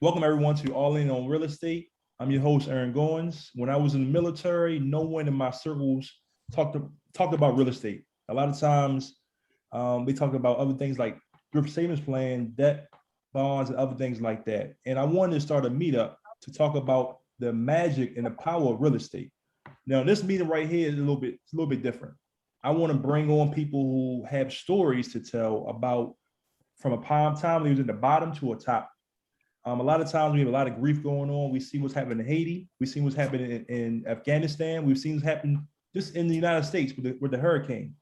Welcome everyone to All In on Real Estate. I'm your host, Aaron Goins. When I was in the military, no one in my circles talked about real estate. A lot of times, we talk about other things like group savings plan, debt, bonds, and other things like that. And I wanted to start a meetup to talk about the magic and the power of real estate. Now, this meeting right here is a little bit different. I want to bring on people who have stories to tell about from a time they was in the bottom to a top. A lot of times we have a lot of grief going on. We see what's happening in Haiti. We've seen what's happening in Afghanistan. We've seen what's happened just in the United States with the hurricane.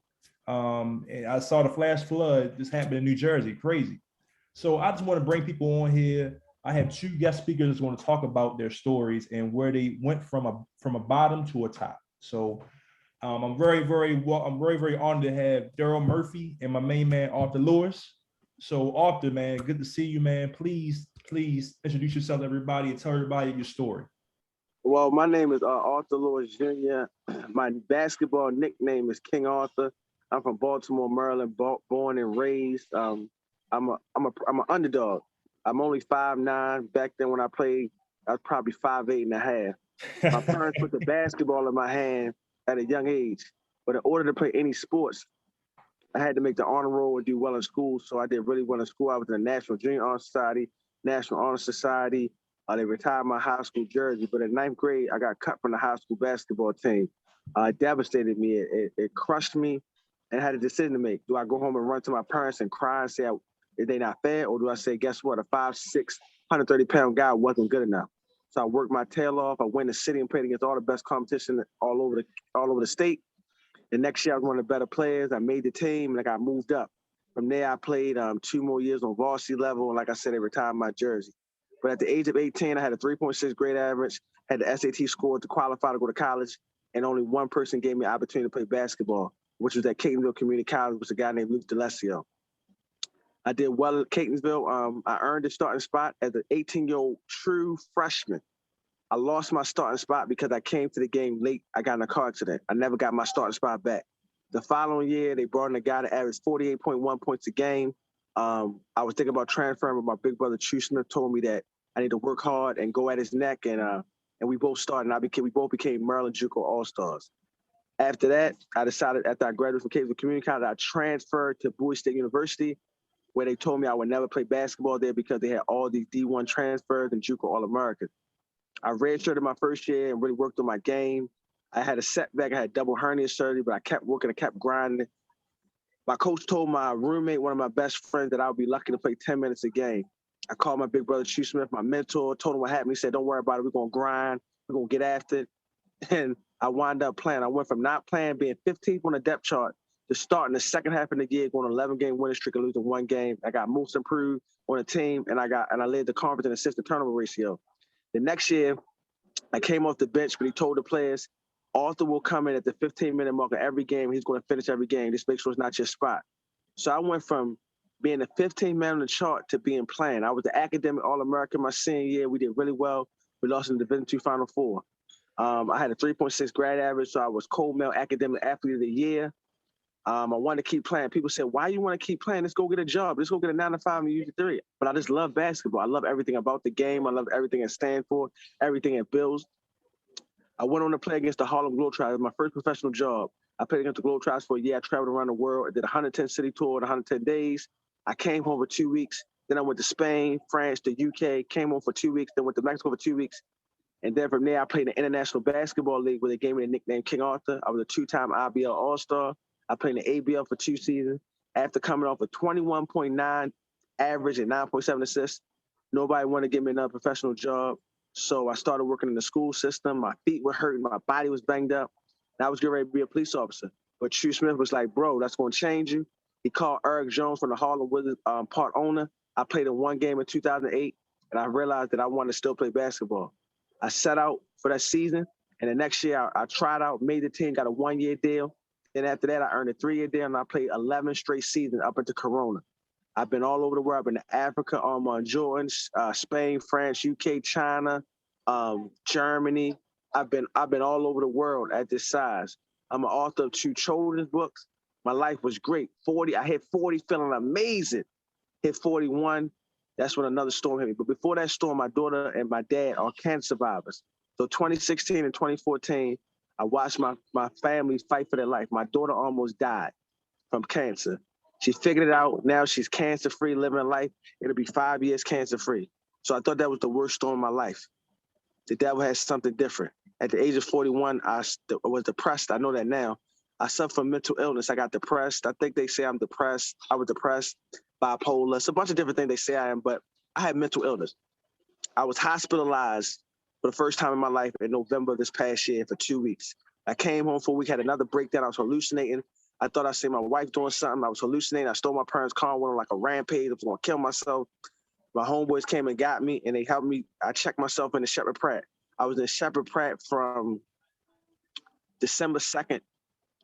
And I saw the flash flood just happen in New Jersey. Crazy. So I just want to bring people on here. I have two guest speakers that's going to talk about their stories and where they went from a bottom to a top. So I'm very honored to have Daryl Murphy and my main man Arthur Lewis. So Arthur, man, good to see you, man. Please introduce yourself to everybody and tell everybody your story. Well, my name is Arthur Lewis Jr. My basketball nickname is King Arthur. I'm from Baltimore, Maryland, born and raised. I'm an underdog. I'm only 5'9". Back then when I played, I was probably 5'8.5". My parents put the basketball in my hand at a young age. But in order to play any sports, I had to make the honor roll and do well in school. So I did really well in school. I was in the National Junior Honor Society, National Honor Society. They retired my high school jersey. But in ninth grade, I got cut from the high school basketball team. It devastated me. It crushed me. And I had a decision to make. Do I go home and run to my parents and cry and say, they not fair? Or do I say, guess what? A 5'6", 130-pound guy wasn't good enough. So I worked my tail off. I went to the city and played against all the best competition all over the state. The next year, I was one of the better players. I made the team, and I got moved up. From there, I played 2 more years on varsity level. And like I said, they retired my jersey. But at the age of 18, I had a 3.6 grade average, had the SAT score to qualify to go to college, and only one person gave me an opportunity to play basketball, which was at Catonsville Community College, which was a guy named Luke DeLessio. I did well at Catonsville. I earned a starting spot as an 18-year-old true freshman. I lost my starting spot because I came to the game late. I got in a car accident. I never got my starting spot back. The following year, they brought in a guy that averaged 48.1 points a game. I was thinking about transferring, but my big brother, True Smith, told me that I need to work hard and go at his neck, and we both started, and we both became Maryland JUCO All-Stars. After that, I decided after I graduated from Catonsville Community College, I transferred to Bowie State University, where they told me I would never play basketball there because they had all these D1 transfers and JUCO All-Americans. I redshirted my first year and really worked on my game. I had a setback. I had double hernia surgery, but I kept working. I kept grinding. My coach told my roommate, one of my best friends, that I would be lucky to play 10 minutes a game. I called my big brother, True Smith, my mentor, told him what happened. He said, don't worry about it. We're going to grind. We're going to get after it. And I wound up playing. I went from not playing, being 15th on the depth chart, to starting the second half of the year, going 11-game winning streak and losing 1 game. I got most improved on the team, and I led the conference in assist to turnover ratio. The next year, I came off the bench, but he told the players, Arthur will come in at the 15-minute mark of every game. He's going to finish every game. Just make sure it's not your spot. So I went from being the 15th man on the chart to being playing. I was the academic All-American my senior year. We did really well. We lost in the Division II Final Four. I had a 3.6 grade average, so I was Cold-Mail Academic Athlete of the Year. I wanted to keep playing. People said, why you want to keep playing? Let's go get a job. Let's go get a 9-to-5 and use a 3. But I just love basketball. I love everything about the game. I love everything it stands for, everything it builds. I went on to play against the Harlem Globetrotters, my first professional job. I played against the Globetrotters for a year. I traveled around the world. I did a 110-city tour in 110 days. I came home for 2 weeks. Then I went to Spain, France, the UK, came home for 2 weeks, then went to Mexico for 2 weeks. And then from there, I played in the International Basketball League where they gave me the nickname King Arthur. I was a 2-time IBL All-Star. I played in the ABL for 2 seasons. After coming off a 21.9 average and 9.7 assists, nobody wanted to give me another professional job. So I started working in the school system. My feet were hurting. My body was banged up. And I was getting ready to be a police officer. But True Smith was like, bro, that's going to change you. He called Eric Jones from the Harlem Wizards, part owner. I played in 1 game in 2008, and I realized that I wanted to still play basketball. I set out for that season, and the next year I tried out, made the team, got a 1-year deal. Then after that, I earned a 3-year deal, and I played 11 straight seasons up into Corona. I've been all over the world. I've been to Africa, Jordan, Spain, France, UK, China, Germany. I've been all over the world at this size. I'm an author of 2 children's books. My life was great. 40, I hit 40 feeling amazing. Hit 41, That's when another storm hit me. But before that storm, my daughter and my dad are cancer survivors. So 2016 and 2014, I watched my family fight for their life. My daughter almost died from cancer. She figured it out. Now she's cancer free, living life. It'll be 5 years cancer free. So I thought that was the worst storm of my life. The devil has something different. At the age of 41, I was depressed. I know that now. I suffer from mental illness. I got depressed. I think they say I'm depressed. I was depressed, bipolar. It's a bunch of different things they say I am, but I had mental illness. I was hospitalized for the first time in my life in November this past year for 2 weeks. I came home for a week, had another breakdown. I was hallucinating. I thought I seen my wife doing something. I was hallucinating. I stole my parents' car, went on like a rampage. I was going to kill myself. My homeboys came and got me, and they helped me. I checked myself into Shepherd Pratt. I was in Shepherd Pratt from December 2nd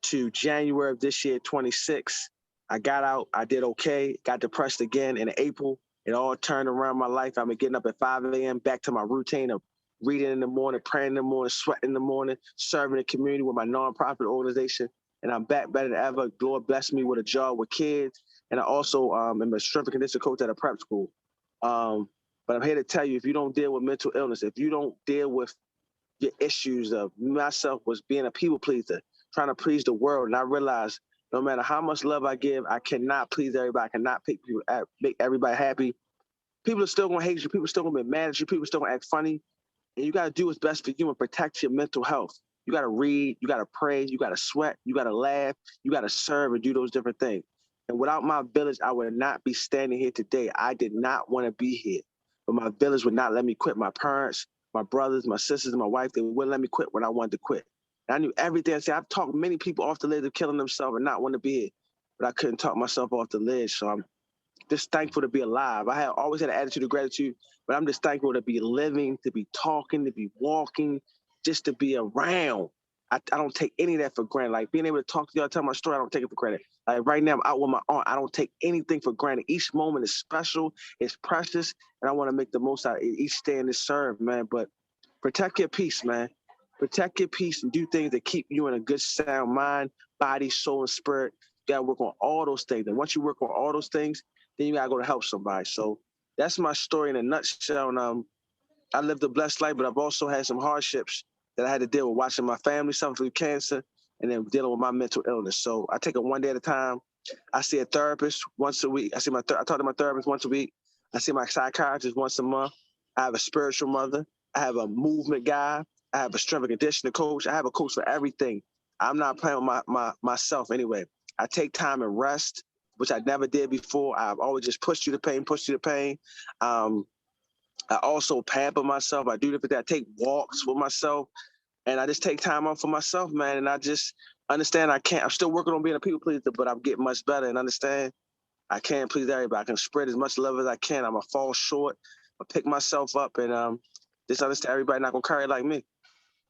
to January of this year, 26. I got out. I did okay. Got depressed again in April. It all turned around my life. I've been getting up at 5 a.m., back to my routine of reading in the morning, praying in the morning, sweating in the morning, serving the community with my nonprofit organization. And I'm back better than ever. Lord blessed me with a job with kids. And I also am a strength and conditioning coach at a prep school. But I'm here to tell you, if you don't deal with mental illness, if you don't deal with your issues of myself was being a people pleaser, trying to please the world, and I realized no matter how much love I give, I cannot please everybody. I cannot make everybody happy. People are still going to hate you. People are still going to be mad at you. People are still going to act funny. And you got to do what's best for you and protect your mental health. You got to read. You got to pray. You got to sweat. You got to laugh. You got to serve and do those different things. And without my village, I would not be standing here today. I did not want to be here. But my village would not let me quit. My parents, my brothers, my sisters, and my wife, they wouldn't let me quit when I wanted to quit. And I knew everything. I said, I've talked many people off the ledge of killing themselves and not want to be here. But I couldn't talk myself off the ledge. So I'm just thankful to be alive. I have always had an attitude of gratitude, but I'm just thankful to be living, to be talking, to be walking, just to be around. I don't take any of that for granted. Like being able to talk to y'all, tell my story, I don't take it for granted. Like right now, I'm out with my aunt. I don't take anything for granted. Each moment is special, it's precious, and I want to make the most out of each day in this serve, man. But protect your peace, man. Protect your peace and do things that keep you in a good sound mind, body, soul, and spirit. You gotta work on all those things. And once you work on all those things, then you gotta go to help somebody. So that's my story in a nutshell. And I lived a blessed life, but I've also had some hardships that I had to deal with, watching my family suffer through cancer and then dealing with my mental illness. So I take it one day at a time. I see a therapist once a week. I talk to my therapist once a week. I see my psychiatrist once a month. I have a spiritual mother. I have a movement guy. I have a strength and conditioning coach. I have a coach for everything. I'm not playing with myself anyway. I take time and rest, which I never did before. I've always just pushed through the pain. I also pamper myself. I do different things. I take walks with myself, and I just take time off for myself, man. And I just understand I'm still working on being a people pleaser, but I'm getting much better and understand I can't please everybody. I can spread as much love as I can. I'm going to fall short. I pick myself up and just understand everybody not going to carry it like me.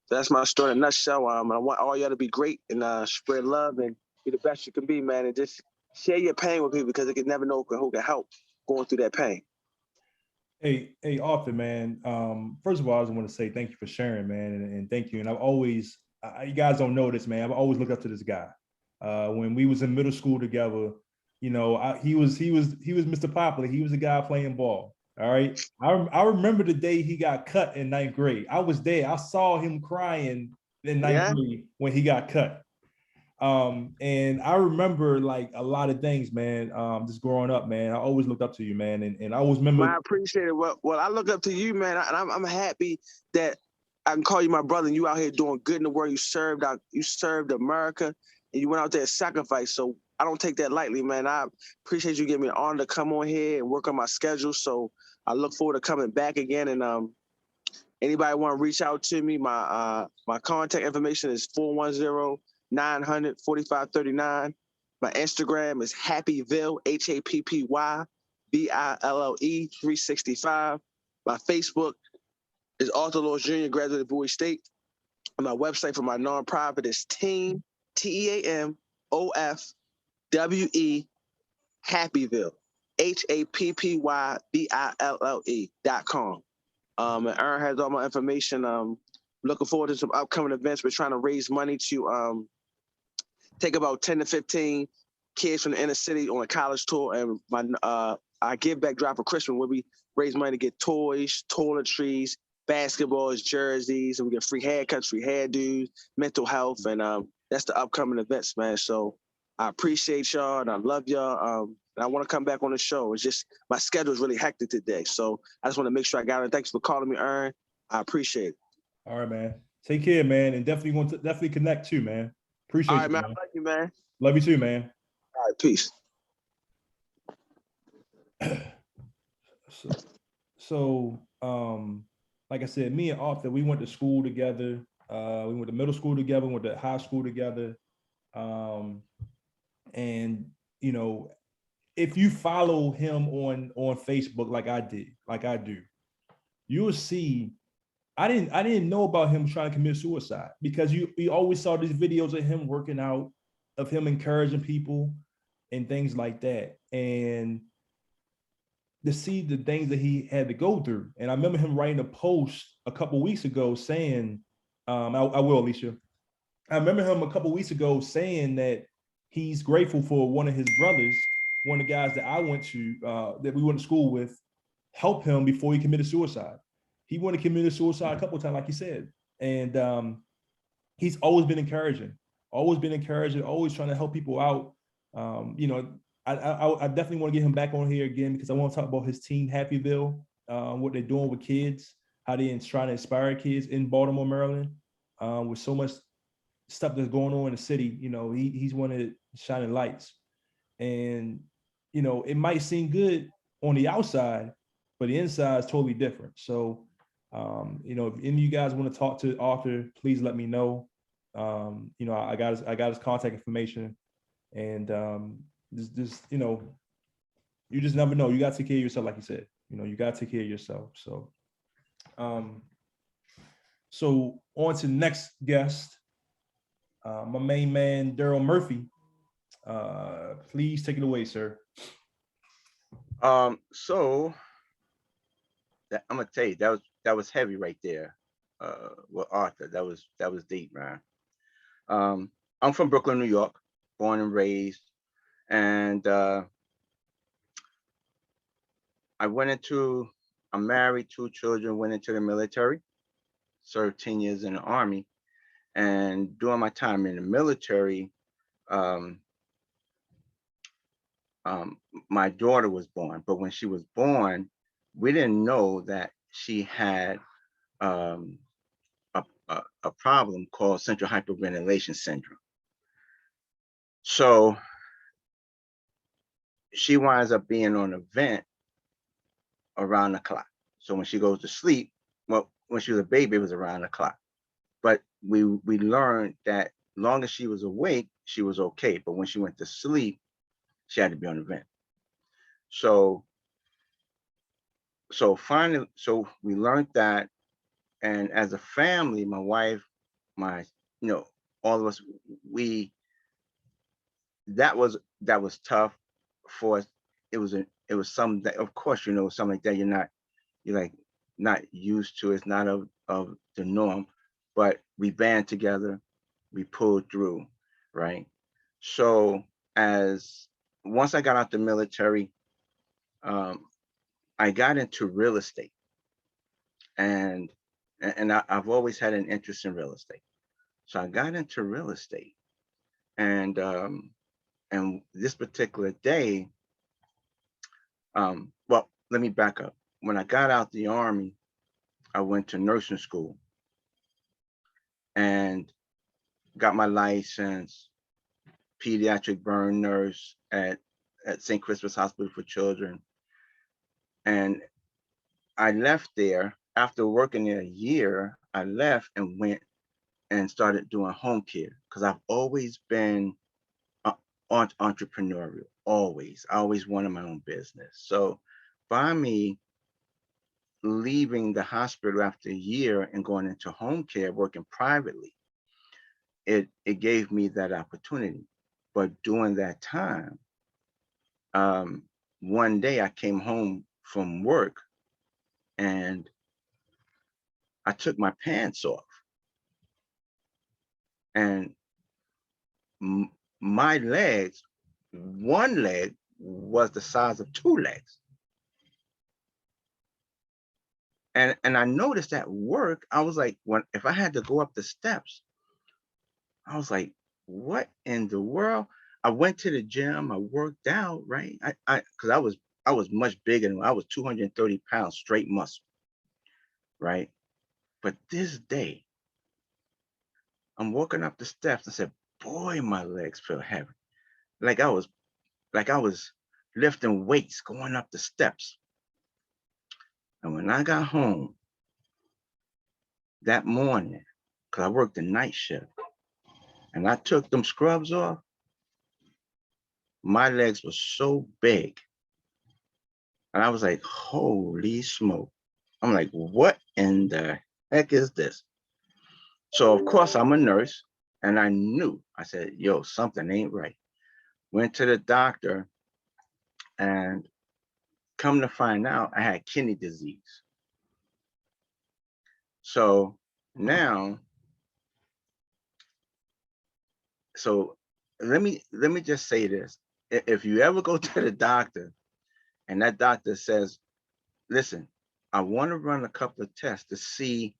So that's my story in a nutshell. I want all y'all to be great and spread love and be the best you can be, man. And just share your pain with people because you can never know who can help going through that pain. Hey, Arthur, man. First of all, I just want to say thank you for sharing, man, and thank you. And I've always, you guys don't know this, man. I've always looked up to this guy. When we was in middle school together, you know, he was Mr. Popular. He was a guy playing ball. All right. I remember the day he got cut in 9th grade. I was there. I saw him crying in 9th grade when he got cut. And I remember like a lot of things, man. Just growing up, man, I always looked up to you, man. And I always remember. I appreciate it. Well, I look up to you, man. And I'm happy that I can call you my brother and you out here doing good in the world. You served America and you went out there and sacrificed. So I don't take that lightly, man. I appreciate you giving me an honor to come on here and work on my schedule. So I look forward to coming back again. And anybody want to reach out to me, my contact information is 410-900-4539. My Instagram is Happyville, HAPPYVILLE 365. My Facebook is Arthur Lawrence Jr., graduate of Bowie State. And my website for my nonprofit is Team, TEAMOFWE, Happyville, HAPPYVILLE.com. And Aaron has all my information. Looking forward to some upcoming events. We're trying to raise money to take about 10 to 15 kids from the inner city on a college tour. And my our give back drive for Christmas where we raise money to get toys, toiletries, basketballs, jerseys, and we get free haircuts, free hairdos, mental health, and that's the upcoming events, man. So I appreciate y'all and I love y'all. And I want to come back on the show. It's just my schedule is really hectic today, so I just want to make sure I got it. Thanks for calling me, Ern. I appreciate it. All right, man. Take care, man, and definitely want to connect too, man. Appreciate All right, you, man. man. I love you, man. Love you too, man. All right, peace. So, like I said, me and Arthur, we went to school together. We went to middle school together. We went to high school together. And you know, if you follow him on Facebook, like I do, you will see. I didn't know about him trying to commit suicide because you always saw these videos of him working out, of him encouraging people, and things like that. And to see the things that he had to go through. And I remember him writing a post a couple weeks ago saying, I will, Alicia. I remember him a couple weeks ago saying that he's grateful for one of his brothers, one of the guys that I went to, that we went to school with, help him before he committed suicide. He wanted to commit suicide a couple of times, like he said. And he's always been encouraging, always trying to help people out. You know, I definitely want to get him back on here again because I want to talk about his team, Happyville, what they're doing with kids, how they're trying to inspire kids in Baltimore, Maryland, with so much stuff that's going on in the city. You know, he's one of the shining lights. And, you know, it might seem good on the outside, but the inside is totally different. So, you know, if any of you guys want to talk to Arthur, please let me know. You know, I got his contact information, and just you know, you just never know. You got to take care of yourself, like you said. You know, you got to take care of yourself. So, so on to the next guest, my main man, Daryl Murphy. Please take it away, sir. So that, I'm gonna tell you that was heavy right there. With Arthur, that was deep, man. I'm from Brooklyn, New York, born and raised, and I'm married, 2 children, went into the military, served 10 years in the Army, and during my time in the military, um, my daughter was born. But when she was born, we didn't know that she had um, a problem called central hyperventilation syndrome. So she winds up being on a vent around the clock. So when she goes to sleep, well, when she was a baby, it was around the clock. But we learned that long as she was awake, she was okay. But when she went to sleep, she had to be on the vent. So finally, so we learned that, and as a family, my wife, my, you know, all of us, we that was tough for us. It was something that, of course, you know, something like that you're like not used to. It's not of the norm, but we band together, we pulled through, right? So as once I got out the military, um, I got into real estate, and I've always had an interest in real estate. So I got into real estate, and this particular day, well, let me back up. When I got out the Army, I went to nursing school and got my license, pediatric burn nurse at St. Crispus Hospital for Children. And I left there after working there a year. I left and went and started doing home care because I've always been entrepreneurial. Always, I always wanted my own business. So by me leaving the hospital after a year and going into home care, working privately, it gave me that opportunity. But during that time, one day I came home from work and I took my pants off, and my legs, one leg was the size of 2 legs. And I noticed at work, I was like, if I had to go up the steps, I was like, what in the world? I went to the gym, I worked out, right? Because I was much bigger than I was 230 pounds straight muscle, right? But this day, I'm walking up the steps and said, boy, my legs feel heavy. Like I was lifting weights going up the steps. And when I got home that morning, because I worked the night shift, and I took them scrubs off, my legs were so big. And I was like, holy smoke. I'm like, what in the heck is this? So of course I'm a nurse, and I knew, I said, yo, something ain't right. Went to the doctor, and come to find out I had kidney disease. So now, so let me just say this. If you ever go to the doctor and that doctor says, listen, I want to run a couple of tests to see,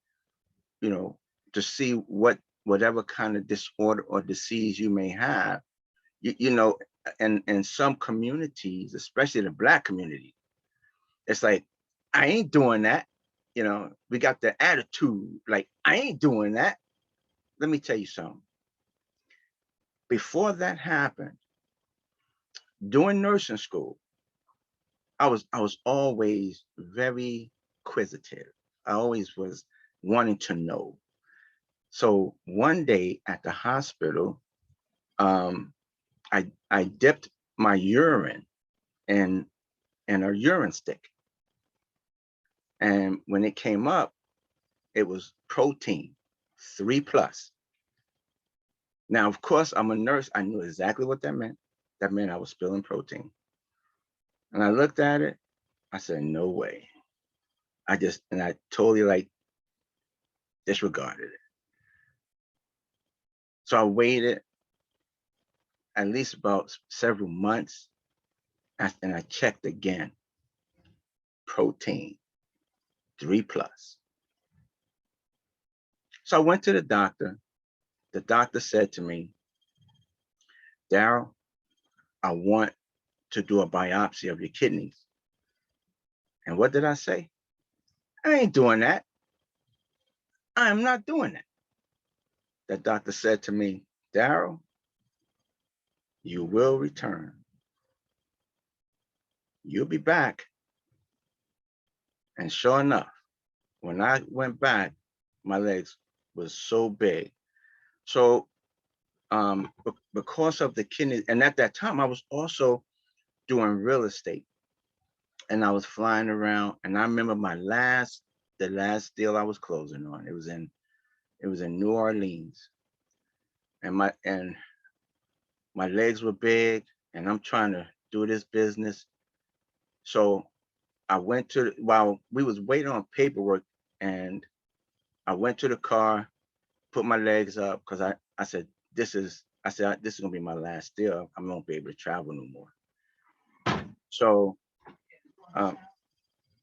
you know, to see whatever kind of disorder or disease you may have, you know, and in some communities, especially the Black community, it's like, I ain't doing that. You know, we got the attitude, like, I ain't doing that. Let me tell you something. Before that happened, during nursing school, I was always very inquisitive. I always was wanting to know. So one day at the hospital, um, I dipped my urine in a urine stick, and when it came up, it was protein 3+. Now, of course, I'm a nurse. I knew exactly what that meant. That meant I was spilling protein. And I looked at it. I said, no way. And I totally like disregarded it. So I waited at least about several months, and I checked again. Protein 3+. So I went to the doctor. The doctor said to me, Daryl, I want to do a biopsy of your kidneys. And what did I say? I ain't doing that. I am not doing that. The doctor said to me, Daryl, you will return. You'll be back. And sure enough, when I went back, my legs was so big. So because of the kidney, and at that time I was also doing real estate, and I was flying around. And I remember the last deal I was closing on. It was in New Orleans, and my legs were big, and I'm trying to do this business. So I went to, while we was waiting on paperwork, and I went to the car, put my legs up, because I said, this is gonna be my last deal. I won't be able to travel no more. So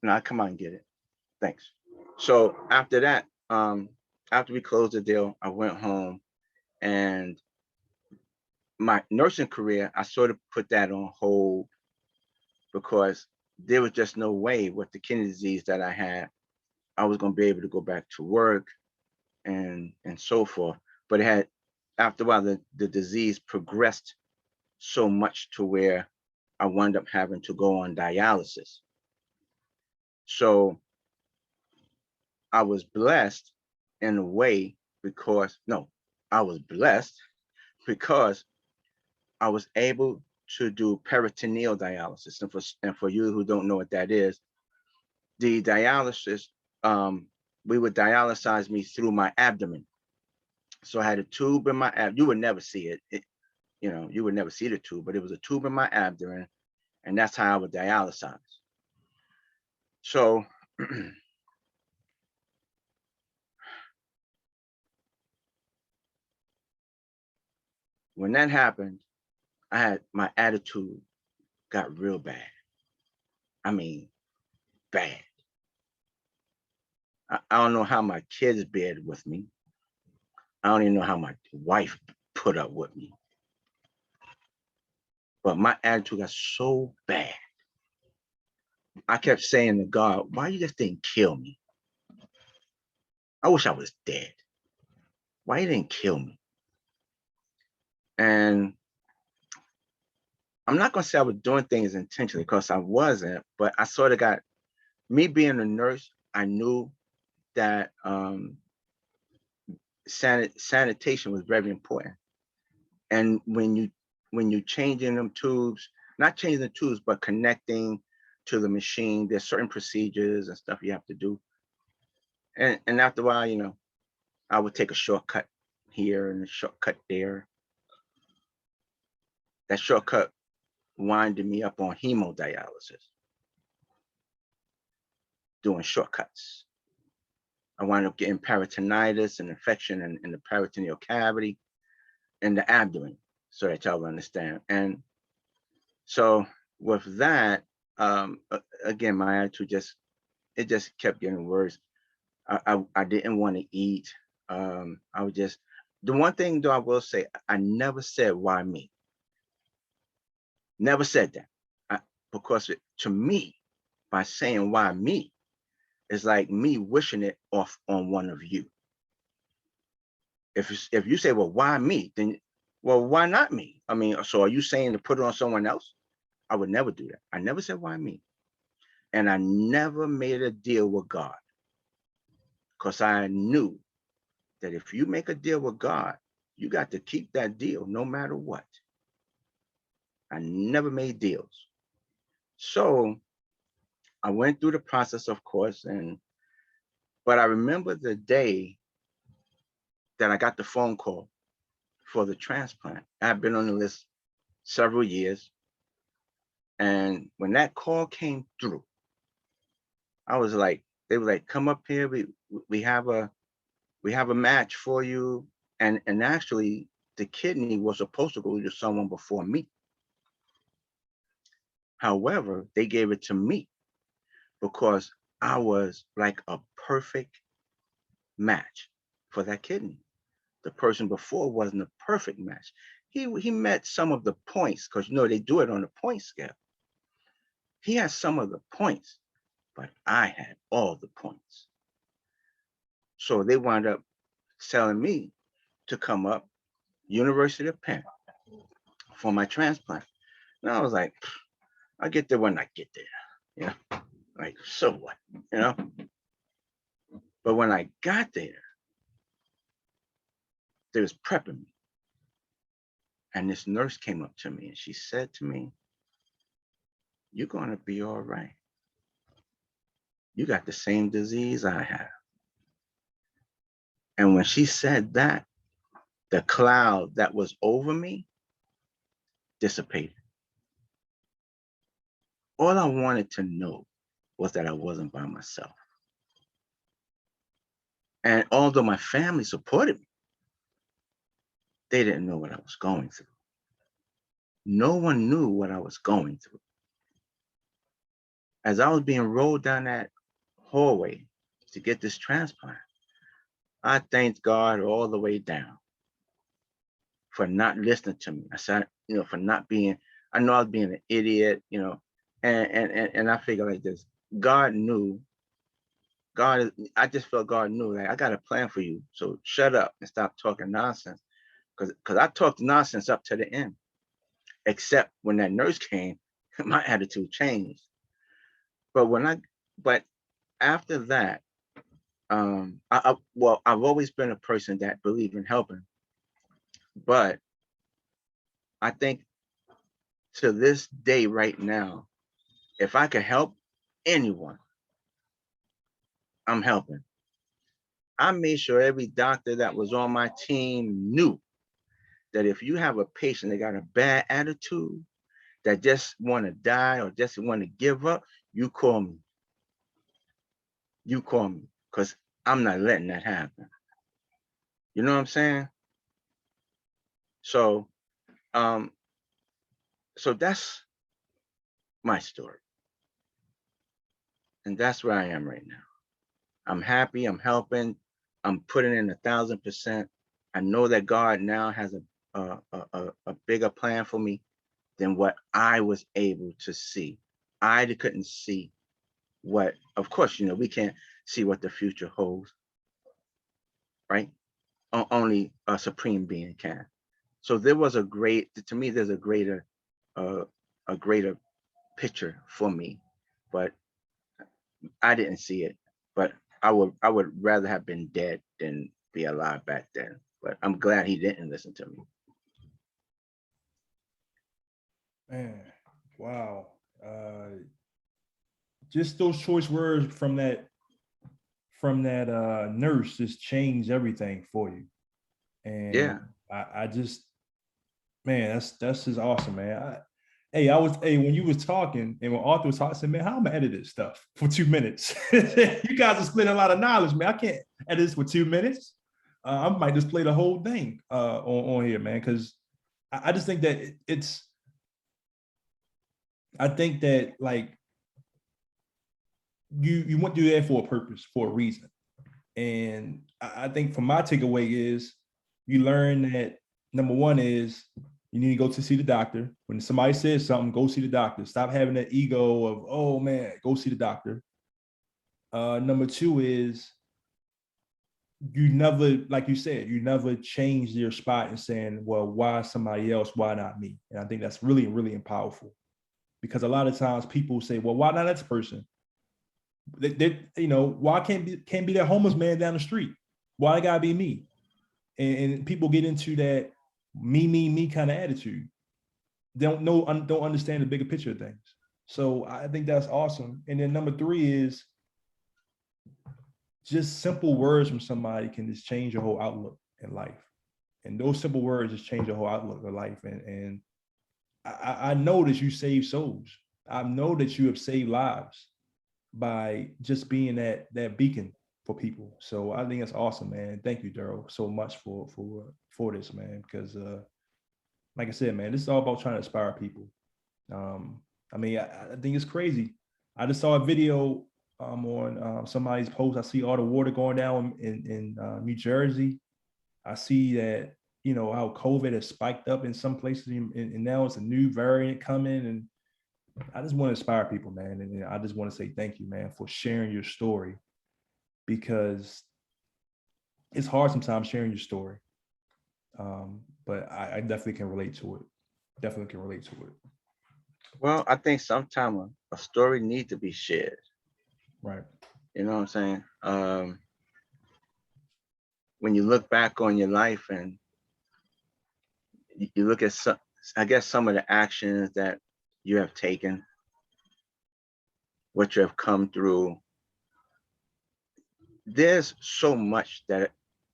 now come on, get it. Thanks. So after that, after we closed the deal, I went home, and my nursing career, I sort of put that on hold, because there was just no way with the kidney disease that I had, I was going to be able to go back to work and so forth. But after a while, the disease progressed so much to where I wound up having to go on dialysis. So I was blessed in a way I was blessed because I was able to do peritoneal dialysis. And for you who don't know what that is, the dialysis, we would dialyze me through my abdomen. So I had a tube in my abdomen. You would never see it. You would never see the tube, but it was a tube in my abdomen, and that's how I would dialyze. So when that happened, my attitude got real bad. I mean, bad. I don't know how my kids bared with me. I don't even know how my wife put up with me. But my attitude got so bad. I kept saying to God, why you just didn't kill me? I wish I was dead. Why you didn't kill me? And I'm not gonna say I was doing things intentionally because I wasn't, but I sort of got, me being a nurse, I knew that sanitation was very important. And when you changing them tubes, not changing the tubes, but connecting to the machine, there's certain procedures and stuff you have to do. And after a while, you know, I would take a shortcut here and a shortcut there. That shortcut winded me up on hemodialysis, doing shortcuts. I wound up getting peritonitis, an infection in the peritoneal cavity in the abdomen, so that y'all understand. And so with that, again, my attitude just kept getting worse. I didn't want to eat. I was just, the one thing though I will say, I never said why me. Never said that. Because to me, by saying why me, it's like me wishing it off on one of you. If you say, well, why me? Then, well, why not me? I mean, so are you saying to put it on someone else? I would never do that. I never said why me. And I never made a deal with God, because I knew that if you make a deal with God, you got to keep that deal no matter what. I never made deals. So I went through the process, of course, but I remember the day that I got the phone call for the transplant. I've been on the list several years. And when that call came through, I was like, they were like, come up here. We have a match for you. And actually the kidney was supposed to go to someone before me. However, they gave it to me because I was like a perfect match for that kidney. The person before wasn't a perfect match. He met some of the points, because you know they do it on a point scale. He had some of the points, but I had all the points. So they wound up telling me to come up University of Penn for my transplant. And I was like, I'll get there when I get there. You know, like, so what? You know? But when I got there, they was prepping me. And this nurse came up to me and she said to me, you're gonna be all right. You got the same disease I have. And when she said that, the cloud that was over me dissipated. All I wanted to know was that I wasn't by myself. And although my family supported me, they didn't know what I was going through. No one knew what I was going through. As I was being rolled down that hallway to get this transplant, I thanked God all the way down for not listening to me. I said, you know, for not being, I know I was being an idiot, you know, and I figured like this, God knew, I just felt God knew, like, I got a plan for you. So shut up and stop talking nonsense. Because I talked nonsense up to the end, except when that nurse came, my attitude changed. But after that, well, I've always been a person that believed in helping, but I think to this day right now, if I could help anyone, I'm helping. I made sure every doctor that was on my team knew that if you have a patient that got a bad attitude, that just want to die or just want to give up, you call me. You call me, because I'm not letting that happen. You know what I'm saying? So, so that's my story. And that's where I am right now. I'm happy, I'm helping, I'm putting in 1,000%. I know that God now has a bigger plan for me than what I was able to see. I couldn't see what, of course, we can't see what the future holds, right? Only a supreme being can. So there was to me, there's uh, a greater picture for me, but I didn't see it. But I would rather have been dead than be alive back then. But I'm glad he didn't listen to me. Man, wow. Just those choice words from that nurse just changed everything for you. And Yeah. I just, man, that's just awesome, man. When you was talking and when Arthur was talking, I said, man, how am I edit this stuff for 2 minutes? You guys are splitting a lot of knowledge, man. I can't edit this for 2 minutes. I might just play the whole thing on here, man, because I just think that I think that like you went through there for a purpose, for a reason. And I think from my takeaway is you learn that number one is you need to go to see the doctor. When somebody says something, go see the doctor. Stop having that ego of, oh man, go see the doctor. Number two is you never, like you said, you never change your spot and saying, well, why somebody else? Why not me? And I think that's really, really powerful because a lot of times people say, well, why not that person? Why can't be that homeless man down the street? Why it gotta be me? And people get into that me kind of attitude. They don't understand the bigger picture of things. So I think that's awesome. And then number three is just simple words from somebody can just change your whole outlook in life. And those simple words just change your whole outlook of life. And I know that you save souls. I know that you have saved lives by just being that beacon for people. So I think that's awesome, man. Thank you, Daryl, so much for this, man. Because like I said, man, this is all about trying to inspire people. I think it's crazy. I just saw a video on somebody's post. I see all the water going down in New Jersey. I see that how COVID has spiked up in some places, and now it's a new variant coming. And I just want to inspire people, man. And I just want to say thank you, man, for sharing your story, because it's hard sometimes sharing your story. But I definitely can relate to it. Definitely can relate to it. Well, I think sometimes a story needs to be shared. Right. You know what I'm saying? When you look back on your life and you look at some of the actions that you have taken, what you have come through, there's so much that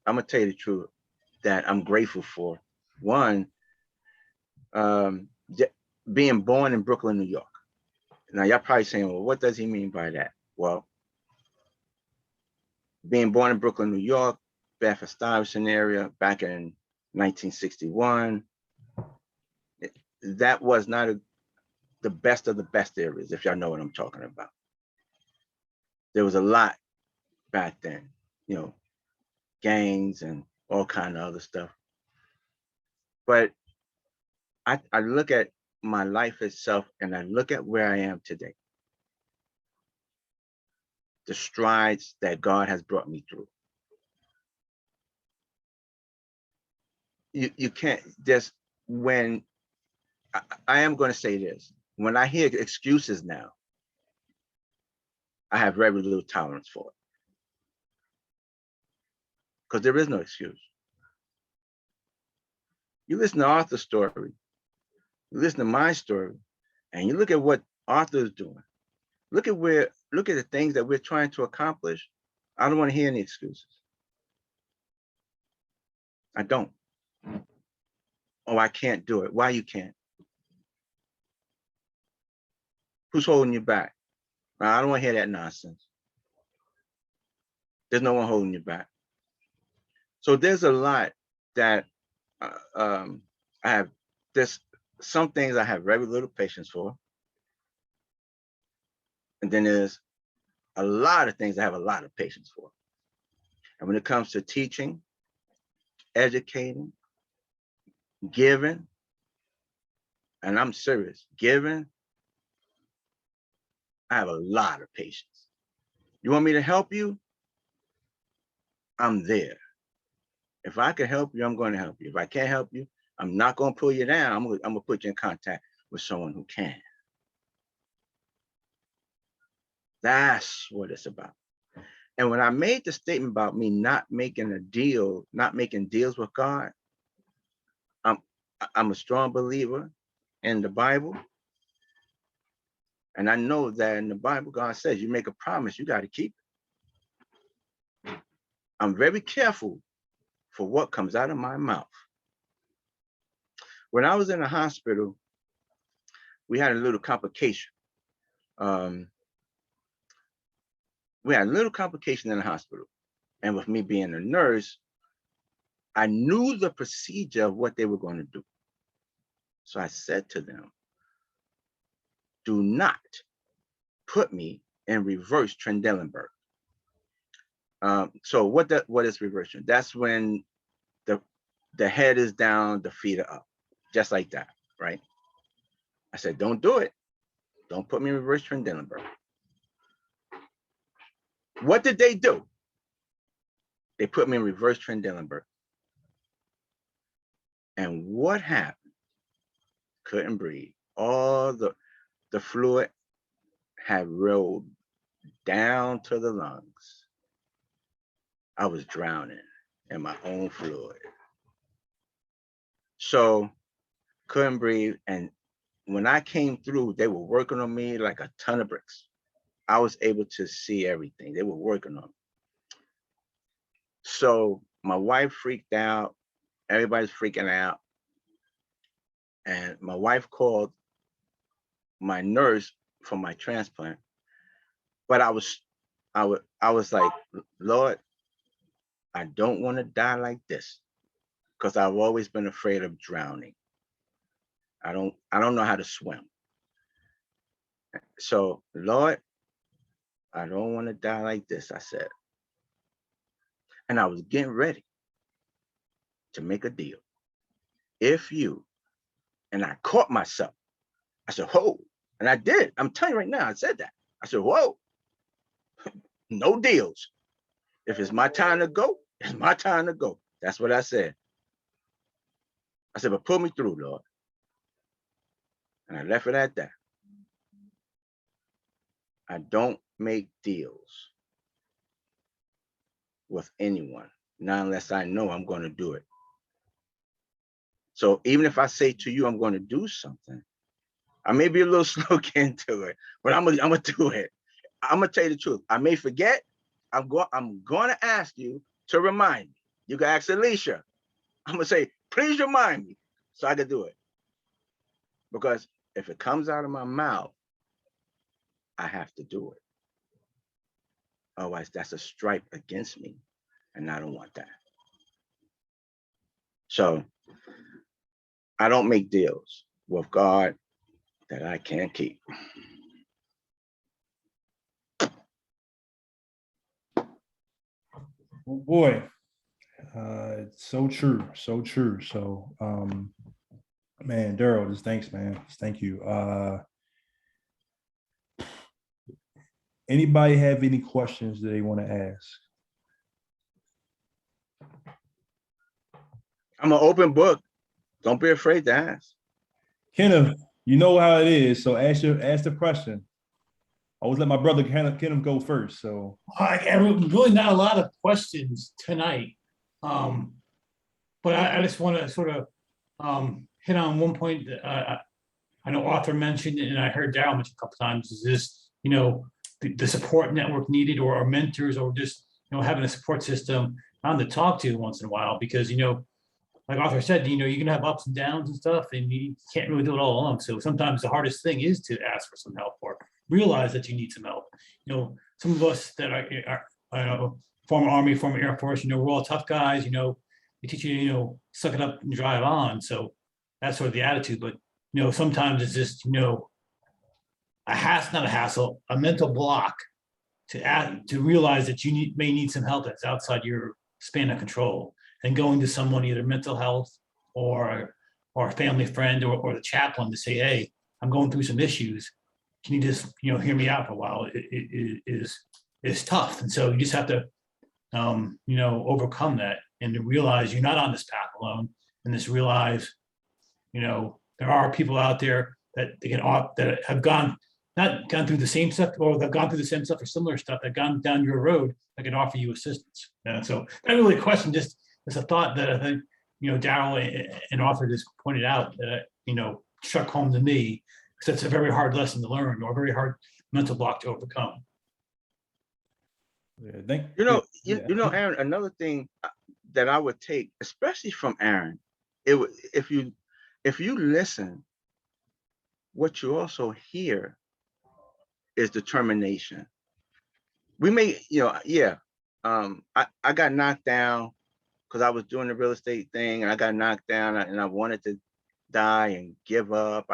I'm gonna tell you the truth that I'm grateful for. One, being born in Brooklyn, New York. Now y'all probably saying, well, what does he mean by that? Well, being born in Brooklyn, New York, Bedford-Stuyvesant area back in 1961, that was not the best of the best areas, if y'all know what I'm talking about. There was a lot back then, gangs and all kind of other stuff. But I look at my life itself and I look at where I am today. The strides that God has brought me through. You can't just, when I am going to say this, when I hear excuses now, I have very little tolerance for it. Because there is no excuse. You listen to Arthur's story, you listen to my story, and you look at what Arthur is doing. Look at the things that we're trying to accomplish. I don't want to hear any excuses. I don't. Oh, I can't do it. Why you can't? Who's holding you back? I don't want to hear that nonsense. There's no one holding you back. So there's a lot that I have. There's some things I have very little patience for. And then there's a lot of things I have a lot of patience for. And when it comes to teaching, educating, giving, and I'm serious, giving, I have a lot of patience. You want me to help you? I'm there. If I can help you, I'm going to help you. If I can't help you, I'm not going to pull you down. I'm going to put you in contact with someone who can. That's what it's about. And when I made the statement about me not making a deal, not making deals with God, I'm a strong believer in the Bible. And I know that in the Bible, God says you make a promise, you got to keep it. I'm very careful for what comes out of my mouth. When I was in the hospital, we had a little complication. We had a little complication in the hospital. And with me being a nurse, I knew the procedure of what they were going to do. So I said to them, do not put me in reverse Trendelenburg. So what is reverse? That's when the head is down, the feet are up, just like that, right? I said, don't do it. Don't put me in reverse Trendelenburg. What did they do? They put me in reverse Trendelenburg. And what happened? Couldn't breathe. All the fluid had rolled down to the lungs. I was drowning in my own fluid. So couldn't breathe. And when I came through, they were working on me like a ton of bricks. I was able to see everything. They were working on me. So my wife freaked out. Everybody's freaking out. And my wife called my nurse for my transplant. But I was like, Lord, I don't want to die like this, because I've always been afraid of drowning. I don't know how to swim. So, Lord, I don't want to die like this, I said. And I was getting ready to make a deal. If you, and I caught myself. I said, whoa. And I did. I'm telling you right now, I said that. I said, whoa, no deals. If it's my time to go, it's my time to go. That's what I said. I said, but pull me through, Lord. And I left it at that. I don't make deals with anyone, not unless I know I'm going to do it. So even if I say to you, I'm going to do something, I may be a little slow getting to it, but I'm gonna do it. I'm gonna tell you the truth. I may forget. I'm going to ask you to remind me. You can ask Alicia. I'm gonna say, please remind me, so I can do it. Because if it comes out of my mouth, I have to do it. Otherwise, that's a stripe against me, and I don't want that. So I don't make deals with God that I can't keep. Oh boy, it's so true, so true. So, man, Daryl, just thanks, man. Just thank you. Anybody have any questions that they want to ask? I'm an open book. Don't be afraid to ask. Kenneth, you know how it is. So ask the question. I always let my brother Kenneth go first. So really not a lot of questions tonight. But I just want to sort of hit on one point that I know Arthur mentioned, and I heard Daryl mention a couple times, is this, the support network needed, or mentors, or just, having a support system on to talk to once in a while, because, like Arthur said, you can have ups and downs and stuff, and you can't really do it all alone. So sometimes the hardest thing is to ask for some help, or realize that you need some help. Some of us that are former Army, former Air Force, we're all tough guys, they teach you, suck it up and drive on. So that's sort of the attitude. But, sometimes it's just, not a hassle, a mental block to realize that you may need some help that's outside your span of control, and going to someone, either mental health or a family friend or the chaplain, to say, hey, I'm going through some issues. Can you just, hear me out for a while? It is tough. And so you just have to, overcome that and to realize you're not on this path alone, and just realize, there are people out there that that have not gone through the same stuff, or they've gone through the same stuff or similar stuff, that gone down your road, that can offer you assistance. And so not really a question, just as a thought that I think, Daryl and Arthur just pointed out that, struck home to me, because it's a very hard lesson to learn, or a very hard mental block to overcome. Yeah, Aaron, another thing that I would take, especially from Aaron, if you listen, what you also hear is determination. We may, I got knocked down because I was doing the real estate thing, and I got knocked down, and I wanted to die and give up.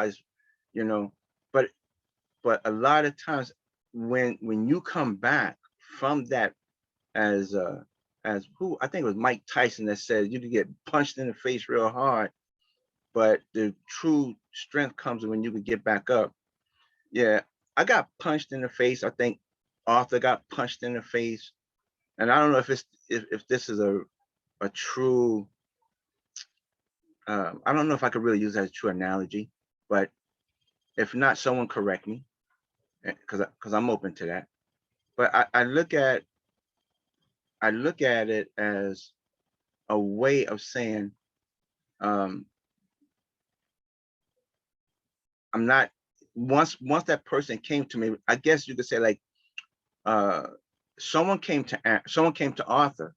But a lot of times when you come back from that, as who, I think it was Mike Tyson that said, you can get punched in the face real hard, but the true strength comes when you can get back up. Yeah, I got punched in the face. I think Arthur got punched in the face, and I don't know if this is a true. I don't know if I could really use that as a true analogy, but if not, someone correct me, because I'm open to that. But I look at it as a way of saying, I'm not, once that person came to me, I guess you could say, like, someone came to Arthur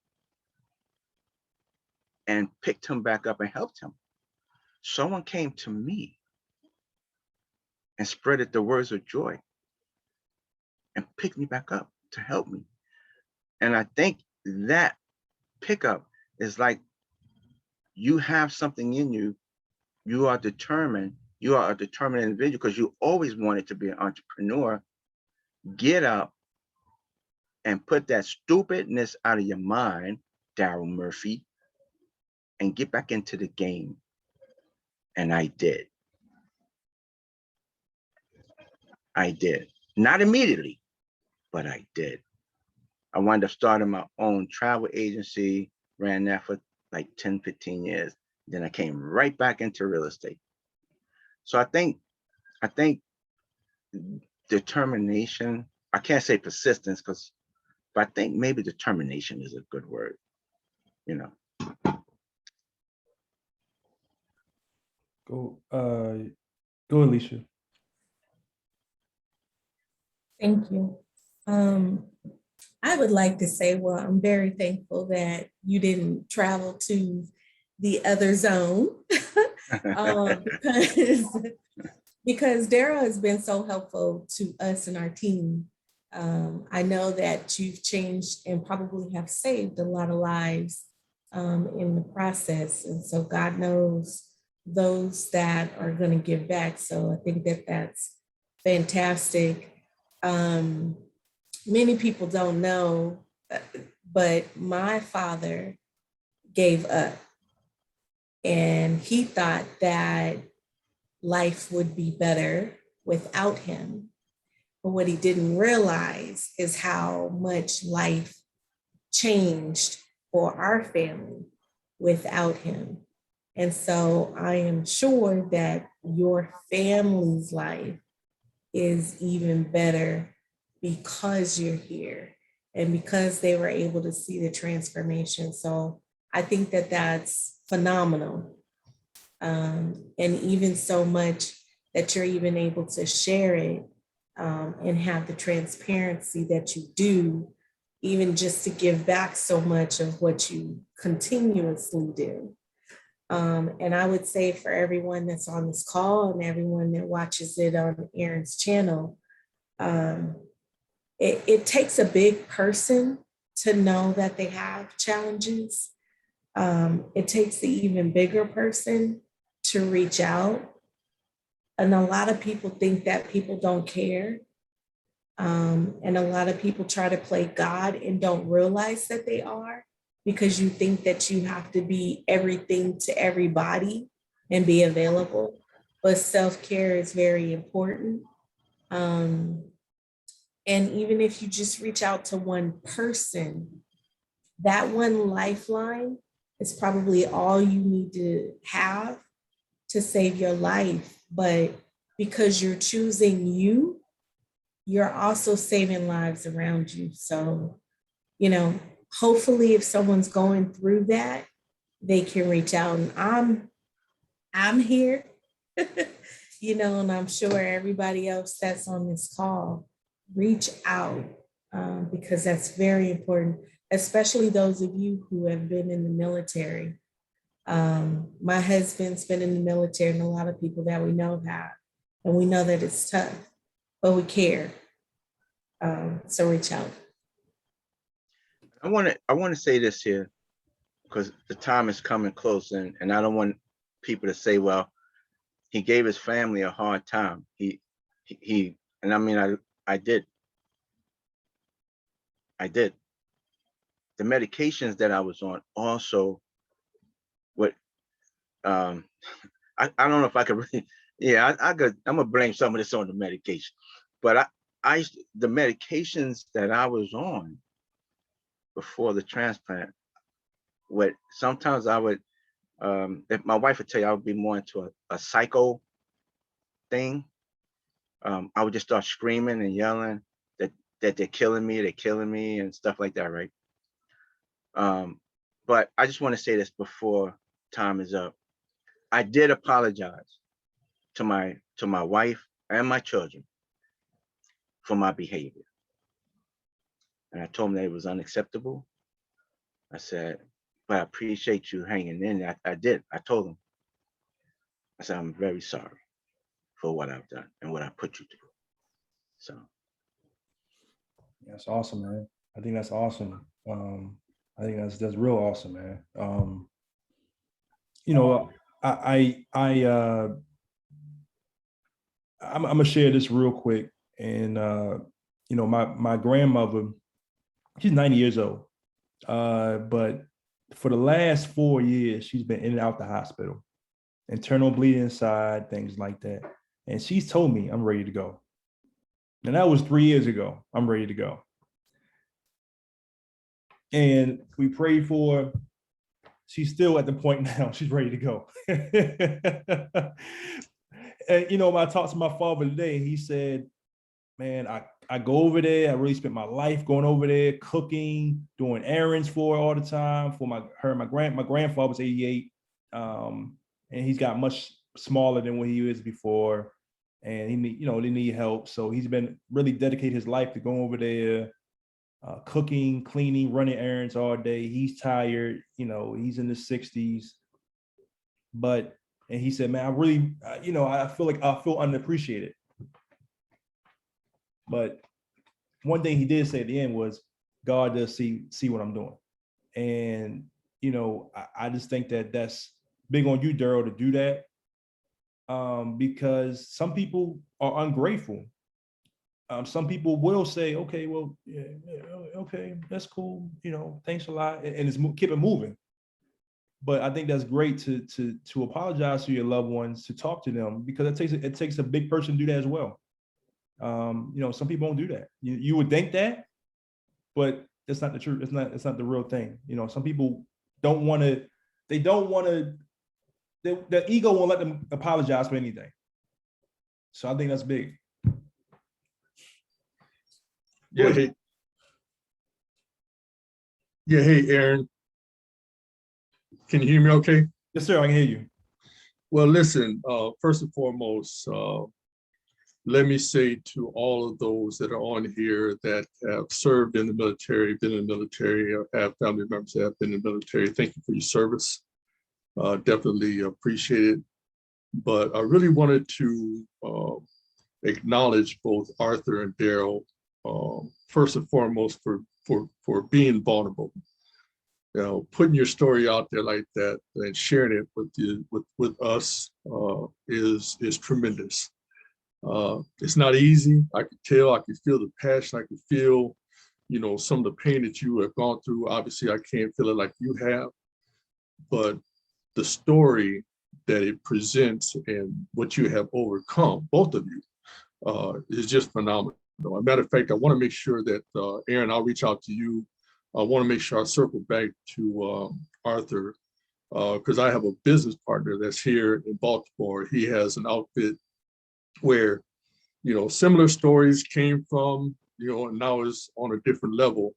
and picked him back up and helped him. Someone came to me and spreaded the words of joy and picked me back up to help me. And I think that pickup is like, you have something in you. You are determined. You are a determined individual because you always wanted to be an entrepreneur. Get up and put that stupidness out of your mind, Daryl Murphy, and get back into the game. And I did. Not immediately, but I did. I wound up starting my own travel agency, ran that for like 10, 15 years. Then I came right back into real estate. So I think determination, I can't say persistence, but I think maybe determination is a good word, Go, Alicia. Thank you. I would like to say, well, I'm very thankful that you didn't travel to the other zone because Daryl has been so helpful to us and our team. I know that you've changed and probably have saved a lot of lives in the process. And so God knows those that are going to give back. So I think that that's fantastic. Many people don't know, but my father gave up, and he thought that life would be better without him. But what he didn't realize is how much life changed for our family without him. And so I am sure that your family's life is even better because you're here and because they were able to see the transformation. So I think that that's phenomenal. And even so much that you're even able to share it and have the transparency that you do, even just to give back so much of what you continuously do. And I would say for everyone that's on this call and everyone that watches it on Aaron's channel, it takes a big person to know that they have challenges. It takes the even bigger person to reach out. And a lot of people think that people don't care. And a lot of people try to play God and don't realize that they are, because you think that you have to be everything to everybody and be available. But self-care is very important. Um, and even if you just reach out to one person, that one lifeline is probably all you need to have to save your life. But because you're choosing you, you're also saving lives around you. So, you know, hopefully if someone's going through that, they can reach out, and I'm here, you know, and I'm sure everybody else that's on this call, reach out, because that's very important, especially those of you who have been in the military. My husband's been in the military, and a lot of people that we know have, and we know that it's tough, but we care. So reach out. I want to say this here because the time is coming close, and I don't want people to say, well, he gave his family a hard time. And I mean, I did. The medications that I was on also, what, I don't know if I could really, yeah, I'm gonna blame some of this on the medication, but the medications that I was on before the transplant, what sometimes I would, if my wife would tell you, I would be more into a psycho thing. I would just start screaming and yelling that they're killing me and stuff like that, right? But I just want to say this before time is up. I did apologize to my wife and my children for my behavior. And I told them that it was unacceptable. I said, but I appreciate you hanging in. I did. I told them. I said, I'm very sorry for what I've done and what I put you through. So. That's awesome, man. I think that's awesome. I think that's real awesome, man. You know, I'm gonna share this real quick. And you know, my grandmother, she's 90 years old. But for the last 4 years, she's been in and out the hospital, internal bleeding inside, things like that. And she's told me I'm ready to go. And that was 3 years ago. I'm ready to go. And we prayed for her. She's still at the point now, she's ready to go. And, you know, when I talked to my father today, he said, man, I go over there. I really spent my life going over there, cooking, doing errands for her all the time. For my grandfather was 88. And he's got much smaller than what he was before. And they need help. So he's been really dedicated his life to going over there, cooking, cleaning, running errands all day. He's tired, he's in his 60s. And he said, man, I really, I feel unappreciated. But one thing he did say at the end was, God does see what I'm doing. And, I just think that's big on you, Daryl, to do that. Because some people are ungrateful. Some people will say, okay, well, yeah, okay, that's cool. Thanks a lot. And it's keep it moving. But I think that's great to apologize to your loved ones, to talk to them, because it takes a big person to do that as well. Some people don't do that. You would think that, but that's not the truth. It's not the real thing. Some people don't want to. They don't want to. Their ego won't let them apologize for anything. So I think that's big. Yeah. Hey, Aaron. Can you hear me okay? Yes, sir. I can hear you. Well, listen, first and foremost, let me say to all of those that are on here that have served in the military, been in the military, or have family members that have been in the military, thank you for your service. Definitely appreciate it. But I really wanted to acknowledge both Arthur and Daryl, first and foremost for being vulnerable. Putting your story out there like that and sharing it with us is tremendous. It's not easy. I could tell, I could feel the passion, I could feel, some of the pain that you have gone through. Obviously, I can't feel it like you have, but the story that it presents and what you have overcome, both of you, is just phenomenal. As a matter of fact, I want to make sure that, Aaron, I'll reach out to you. I want to make sure I circle back to Arthur, because I have a business partner that's here in Baltimore. He has an outfit where, similar stories came from, and now is on a different level,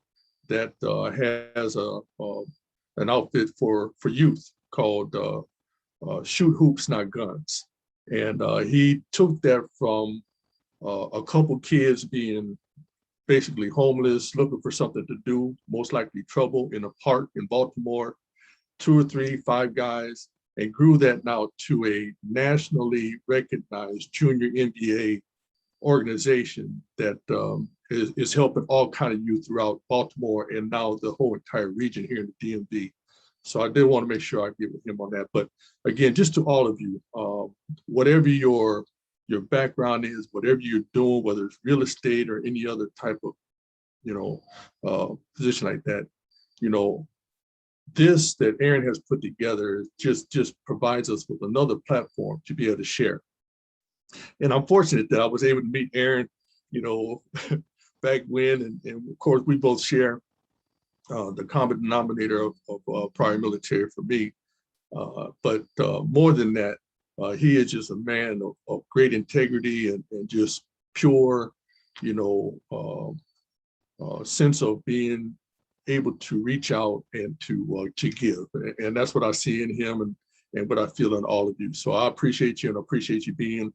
that has an outfit for youth called Shoot Hoops, Not Guns. And he took that from a couple kids being basically homeless, looking for something to do, most likely trouble in a park in Baltimore, 2 or 3, 5 guys, and grew that now to a nationally recognized junior NBA organization that is helping all kind of youth throughout Baltimore and now the whole entire region here in the DMV. So I did want to make sure I get with him on that. But again, just to all of you, whatever your background is, whatever you're doing, whether it's real estate or any other type of, position like that, this that Aaron has put together just provides us with another platform to be able to share. And I'm fortunate that I was able to meet Aaron, back when, and of course we both share the common denominator of prior military for me. But more than that, he is just a man of great integrity and just pure, sense of being able to reach out and to give. And that's what I see in him and what I feel in all of you. So I appreciate you and appreciate you being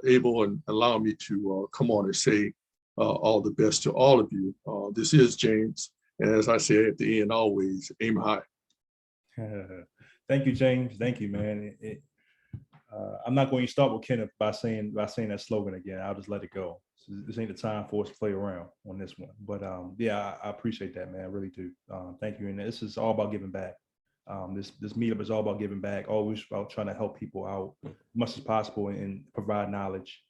able and allowing me to come on and say all the best to all of you. This is James. And as I say at the end, always aim high. Thank you, James. Thank you, man. I'm not going to start with Kenneth by saying that slogan again. I'll just let it go. This ain't the time for us to play around on this one. But yeah, I appreciate that, man. I really do. Thank you. And this is all about giving back. This meetup is all about giving back, always about trying to help people out as much as possible and provide knowledge.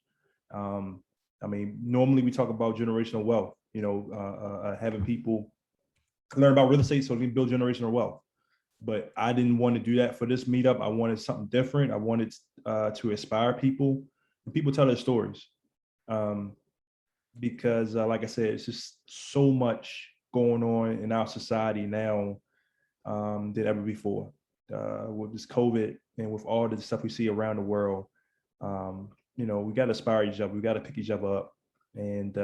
I mean, normally we talk about generational wealth, having people learn about real estate so we can build generational wealth. But I didn't want to do that for this meetup. I wanted something different. I wanted to inspire people and people tell their stories. Because like I said, it's just so much going on in our society now than ever before. With this COVID and with all the stuff we see around the world, we got to inspire each other. We got to pick each other up. And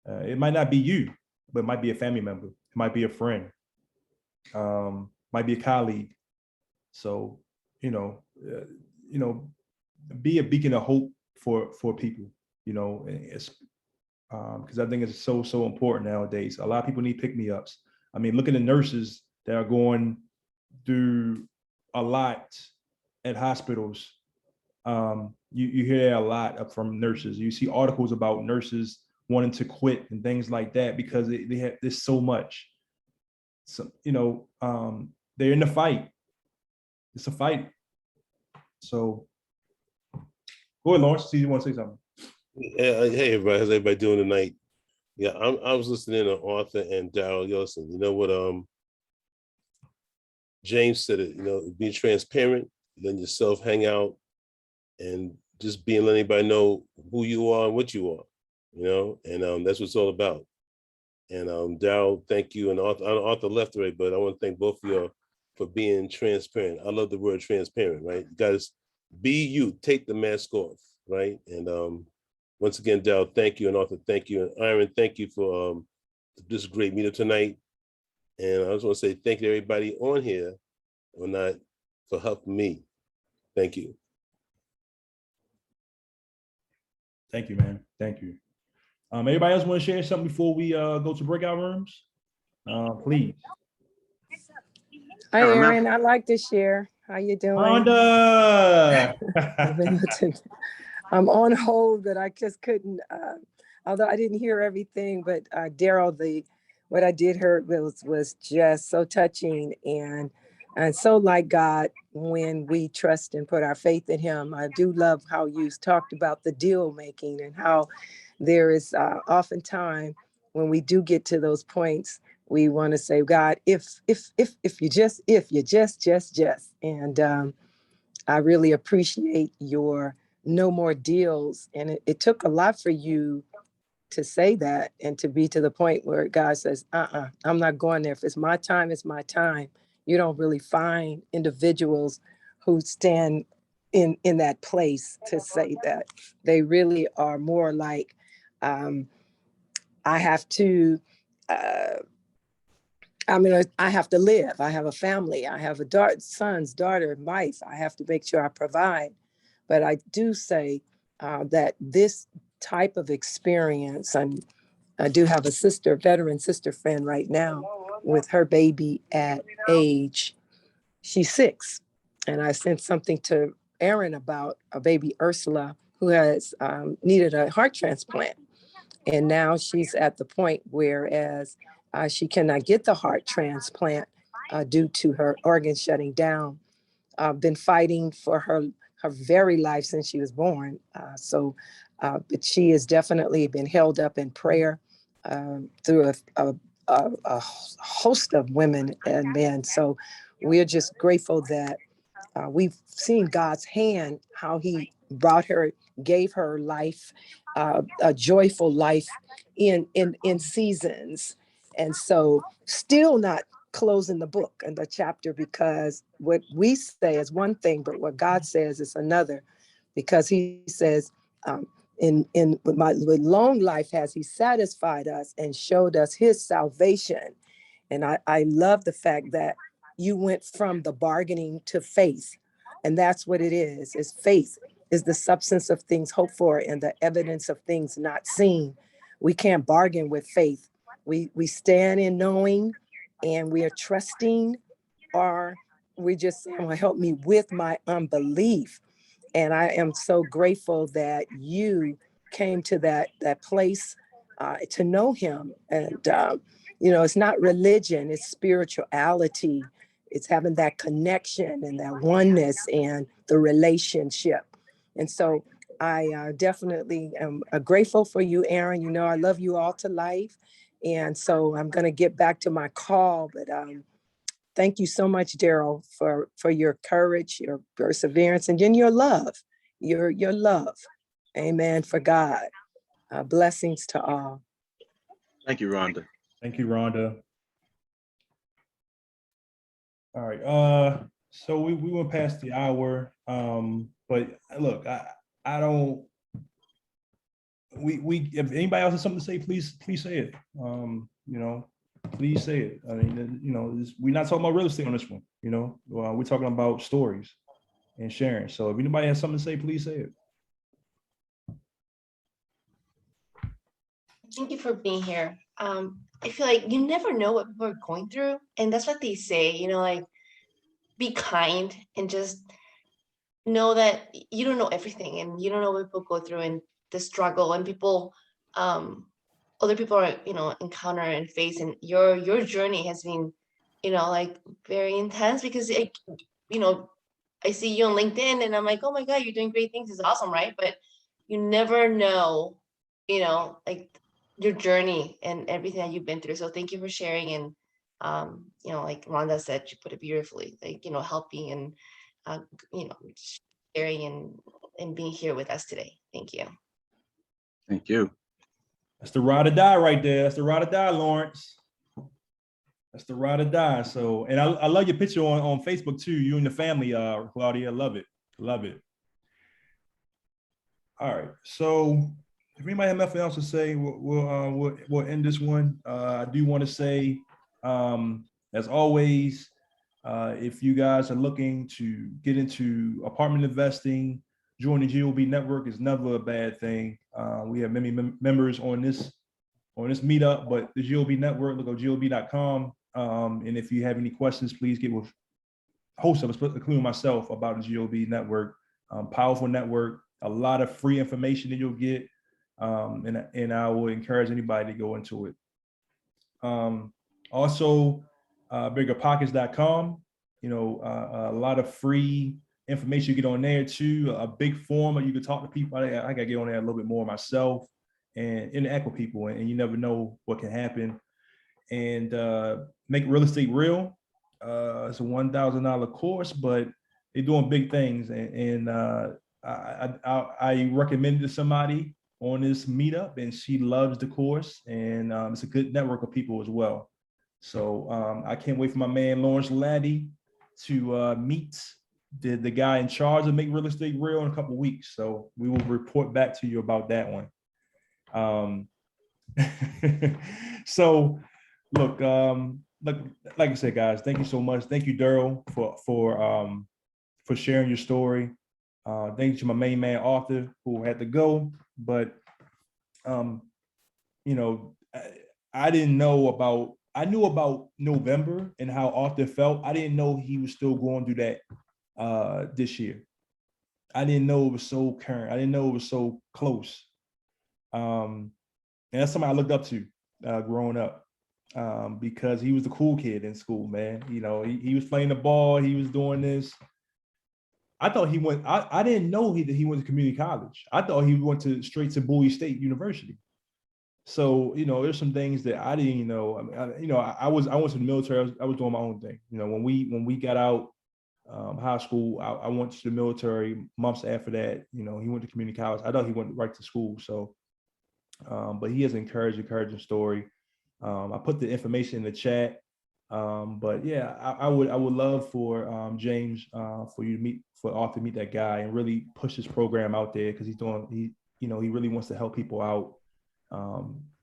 it might not be you, but it might be a family member. It might be a friend. Might be a colleague. So, be a beacon of hope for people, because I think it's so important nowadays. A lot of people need pick-me-ups. I mean, look at the nurses that are going through a lot at hospitals. You hear a lot from nurses. You see articles about nurses wanting to quit and things like that because they have this so much. So, they're in the fight. It's a fight. So go ahead, Lawrence. See, you want to say something? Hey, everybody. How's everybody doing tonight? Yeah, I was listening to Arthur and Daryl Yelson. You know what James said it, being transparent, letting yourself hang out and just letting anybody know who you are and what you are, and that's what it's all about. And Daryl, thank you. And Arthur left already, but I want to thank both of you for being transparent. I love the word transparent, right? You guys, be you, take the mask off, right? And once again, Daryl, thank you. And Arthur, thank you. And Aaron, thank you for this great meetup tonight. And I just want to say thank you to everybody on here or not for helping me. Thank you. Thank you, man. Thank you. Anybody else want to share something before we go to breakout rooms? Please. Hi, Aaron. I'd like to share. How you doing? Wanda. I'm on hold, but I just couldn't. Although I didn't hear everything, but Daryl, what I did hear was just so touching, and And so like God, when we trust and put our faith in him, I do love how you talked about the deal making and how there is oftentimes when we do get to those points, we want to say, God, if you just, and I really appreciate your no more deals. And it took a lot for you to say that and to be to the point where God says, I'm not going there. If it's my time, it's my time. You don't really find individuals who stand in that place to say that. They really are more like, I have to, I have to live. I have a family. I have a sons, daughter, wife. I have to make sure I provide. But I do say that this type of experience, and I do have a veteran sister friend right now with her baby at she's 6. And I sent something to Aaron about a baby Ursula who has needed a heart transplant. And now she's at the point whereas she cannot get the heart transplant due to her organs shutting down. Been fighting for her very life since she was born. But she has definitely been held up in prayer through a host of women and men. So we're just grateful that we've seen God's hand, how he brought her, gave her life, a joyful life in seasons. And so still not closing the book and the chapter, because what we say is one thing, but what God says is another, because he says, with long life has he satisfied us and showed us his salvation. And I love the fact that you went from the bargaining to faith. And that's what it is faith is the substance of things hoped for and the evidence of things not seen. We can't bargain with faith. We stand in knowing, and we are trusting, or we just say, well, help me with my unbelief. And I am so grateful that you came to that place to know him. And, it's not religion, it's spirituality. It's having that connection and that oneness and the relationship. And so I definitely am grateful for you, Aaron. I love you all to life. And so I'm going to get back to my call, but thank you so much, Daryl, for your courage, your perseverance, and then your love, your love. Amen. For God. Blessings to all. Thank you, Rhonda. Thank you, Rhonda. All right. So we went past the hour. But look, I don't. We if anybody else has something to say, please say it. Please say it. I mean, we're not talking about real estate on this one. We're talking about stories and sharing. So if anybody has something to say, please say it. Thank you for being here. I feel like you never know what people are going through. And that's what they say, like, be kind and just know that you don't know everything and you don't know what people go through and the struggle and people, other people are, encounter and face. And your journey has been, like very intense because, I see you on LinkedIn and I'm like, oh my God, you're doing great things. It's awesome, right? But you never know, like your journey and everything that you've been through. So thank you for sharing. And, like Rhonda said, she put it beautifully, like, helping and, sharing and being here with us today. Thank you. Thank you. That's the ride or die right there. That's the ride or die, Lawrence. That's the ride or die. So, and I love your picture on Facebook too. You and the family, Claudia. Love it. Love it. All right. So if anybody have nothing else to say, we'll end this one. I do want to say, as always, if you guys are looking to get into apartment investing, join the GOB network is never a bad thing. We have many members on this meetup, but the GOB network, look at gob.com. And if you have any questions, please get with hosts of us, including myself, about the GOB network. Powerful network, a lot of free information that you'll get. And I will encourage anybody to go into it. Also, biggerpockets.com. a lot of free information you get on there too. A big forum where you can talk to people. I got to get on there a little bit more myself and interact with people, and you never know what can happen. And make real estate real. It's a $1,000 course, but they're doing big things, and I recommended to somebody on this meetup, and she loves the course, and it's a good network of people as well. So I can't wait for my man Lawrence Laddie to meet the guy in charge of Make Real Estate Real in a couple of weeks. So we will report back to you about that one. So look, like I said, guys, thank you so much. Thank you, Daryl, for sharing your story. Thank you to my main man, Arthur, who had to go. But, I didn't know about, I knew about November and how Arthur felt. I didn't know he was still going through that this year. I didn't know it was so current. I didn't know it was so close. And that's somebody I looked up to growing up. Because he was the cool kid in school, man. He was playing the ball, he was doing this. I thought he went, I didn't know that he went to community college. I thought he went straight to Bowie State University. So, there's some things that I didn't know. I went to the military, I was doing my own thing. When we got out high school, I went to the military. Months after that, he went to community college. I thought he went right to school. So, but he has an encouraging story. I put the information in the chat, but yeah, I would love for James, for Arthur to meet that guy and really push his program out there, because he really wants to help people out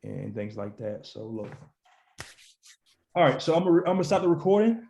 and things like that. So look, all right, so I'm gonna stop the recording.